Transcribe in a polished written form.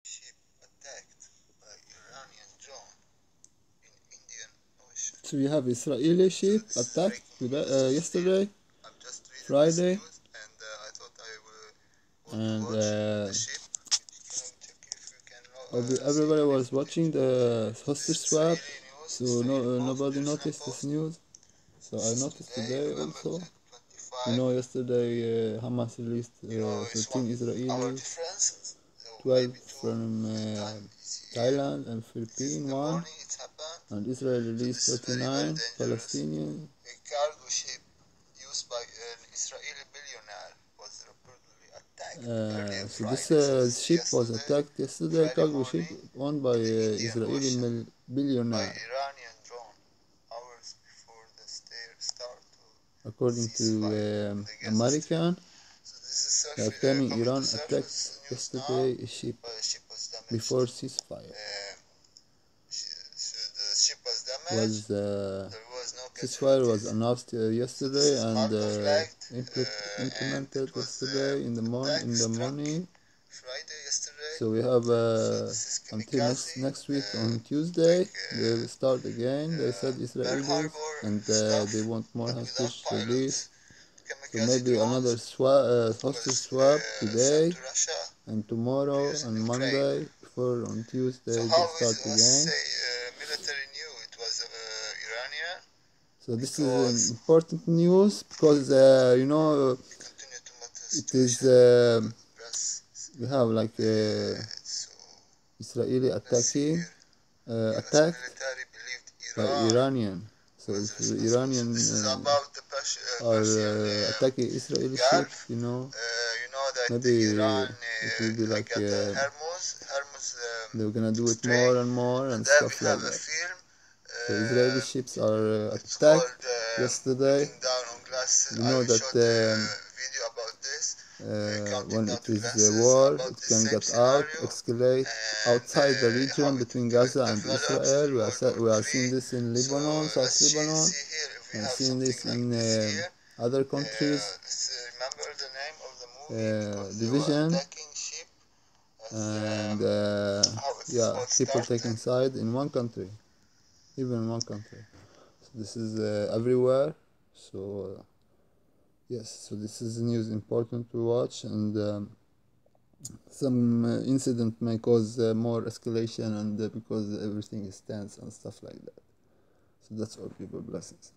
Ship attacked by Iranian drone in Indian Ocean. So we have Israeli ship attacked yesterday, I've just read this Friday, news and I thought I will want to and watch the ship. Check if you can see everybody any was footage. watching the This hostage is swap, Israeli news, so Israeli Post, nobody Jerusalem noticed this Post. news. So This I is noticed today, today November also. 25. Yesterday Hamas released It's 1 13 hour Israelis, difference, so 12 maybe 2 from my time is here. Thailand and This is in Philippines, the 1, morning, it's happened. and Israel So released this is very, very 39 dangerous. Palestinians. A cargo ship used by an Israeli billionaire was reportedly attacked early on So this Friday. So this is ship was yesterday, attacked yesterday, Friday cargo ship morning, owned by in the Indian Israeli Ocean by billionaire, Iranian drone, hours before the start of according to ceasefire on the Gaza Strip. American. So this is Claiming coming to Iran surface attacked news now. yesterday a ship The ship was damaged. before ceasefire. The ship was damaged. There was no Ceasefire was casualties. announced So yesterday this is and Marco flagged, and implemented it was yesterday in the attack struck morning. Friday yesterday. So we have So this is until kamikaze next week on attack Tuesday. They will start again. They said Pearl Israelis, Harbor and stuff, they want more but without hostage release. pilots. So Kamikaze maybe drones another hostage was swap sent today to Russia and for tomorrow use in and Ukraine. Monday. Before on So Tuesday how they start was again. say military knew it was Iranian? So this is Because important news because we continue to monitor the it is situation. Press. we have like So Israeli let's see attacking here. U.S. attacked military believed by Iran Iranian. So was if responsible. So Iranian this is about the are Persian attacking Israeli Gulf. ships, You know that maybe Iran it will be like got the Hermuz. Hermuz they're gonna do it Strait, more and more and and there we stuff have like a that. film. So Israeli ships are It's attacked called yesterday. Looking Down on Glass. We I know will that show the video about this. Counting when down it to is glasses war, about it the can same get out, scenario escalate and outside the how region it between Gaza and develops Israel. in World War We are seeing Three. this in So Lebanon, South let's Lebanon, see here if we and have seeing something this like in this here. other countries, Let's remember the name of the movie because they were division, attacking ship as and how it is yeah, all people started. taking side in one country, even in one country. So this is everywhere. So yes, so this is news important to watch, and some incident may cause more escalation, and because everything is tense and stuff like that. So that's all, people. Blessings.